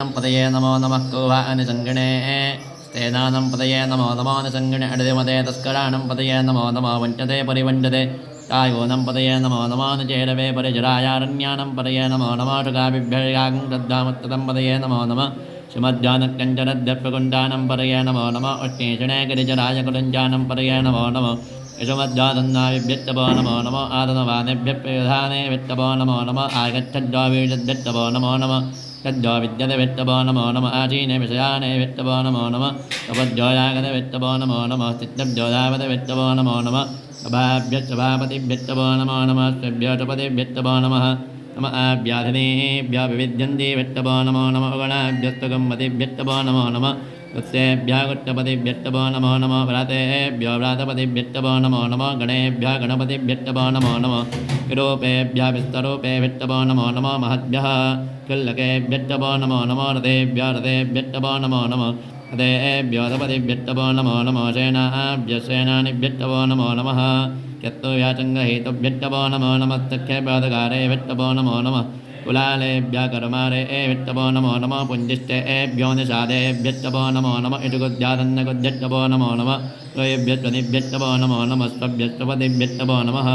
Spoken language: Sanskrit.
पदये नमो नमः कौहानिसङ्गिणे स्तेनानं पदये नमो नमानुसङ्गिणे अडदिमते तस्कराणं पदये नमो नमो वञ्चते परिवञ्चते कायोनं पदये नमो नमानुचेरवे परिजरायारण्यानं पदये नमो नमाशुकाभिभ्यगां श्रद्धामुत्ततं पदये नमो नमः श्रीमज्जानकञ्चनद्यप्रकुण्डानं पदये नमो नमः उष्णेषणे गिरिजराय कुलञ्जानं पदये नमो नमः यशमज्जादन्नाभिभ्यत्तपो नमो नमो आदनवानेभ्यप्रधाने वित्तपो नमो नमः आगच्छद्वावीजद्यत्तपो नमो नमः तद्यो विद्यते वित्तपो नमो नमः आचीने विषयाने वित्तपो नमो नमः अपद्योयागते वित्तपो नमो नमः चित्तभ्योदावते वित्तपो नमो नमः सभाभ्यश्चभापतिभ्यत्तपो नमो नमः स्वेभ्योटपतिभ्यत्तपो नमः नम आभ्याधिनेभ्यो विविध्यन्ति वित्तपो नमो नमः गणाभ्यस्तगम्मतिभ्यत्तपो नमो नमः उत्तेभ्यः गुट्टपतिभ्यत्तपो नमो नमः व्रातेभ्यो व्रातपतिभ्यत्तपो नमो नमः गणेभ्यः गणपतिभ्यत्तपो नमो नमः विरूपेभ्यः विस्तरूपे वित्तपो नमो नमः महद्भ्यः किल्लकेभ्यत्तपो नमो नमः रथेभ्यः रथेभ्यत्तपो नमो नमः रथेभ्यो रथपतिभ्यत्तपो नमो नमः सेनाभ्यः सेनानिभ्यत्तपो नमो नमः यत्तुव्याचङ्गहेतुभ्यत्तपो नमो नमः तख्यपादकारे वित्तपो नमो नमः कुलालेभ्यः कर्मारे वित्तपो नमो नमः पुञ्जिष्टेभ्यो निषादेभ्यत्तपो नमो नमः इटुगुद्यादन्नगुद्यत्तपो नमो नमः त्वयेभ्यत्वनिभ्यत्तपो नमो नमः स्वभ्यत्वपतिभ्यत्तपो नमः